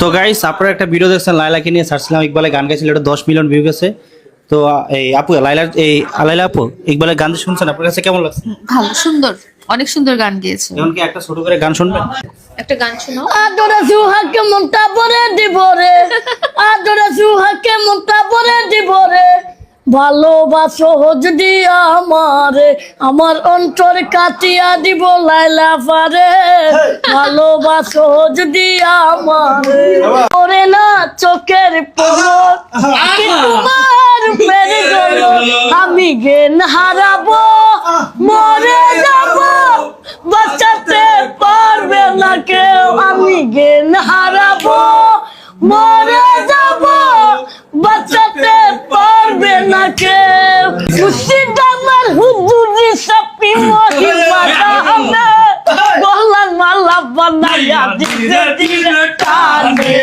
তো গাইস আপনারা একটা ভিডিও দেখছেন লাইলাকে নিয়ে ছাড়ছিলাম, ইকবালে গান গাইছিল, এটা 10 মিলিয়ন ভিউ গেছে। তো এই আপু লাইলা আপু ইকবালের গান শুনছেন, আপনার কাছে কেমন লাগছে? ভালো, সুন্দর, অনেক সুন্দর গান গেয়েছে। এখন কি একটা ছোট করে গান শুনবেন? একটা গান শোনাও। আদরে সুহাকে মনটা ভরে দিব রে, আদরে সুহাকে মনটা ভরে দিব রে, ভালোবাসো যদি আমারে, আমার অন্তর কাটিয়া দিব লাইলা পারে, ভালোবাসো যদি আমারে, ওরে না চোখের পলক কি তোমার মেরে গেল, আমি জ্ঞান হারাবো মরে যাব, বাঁচাতে পারবে না কেউ, আমি জ্ঞান হারাবো মরে যাব, বাঁচাতে পারবে না কেউ, মুর্শিদ আমার হুজুরি সাপি মহিমা হবে, গলার মালা বানাইয়া দিতে দিতে টানে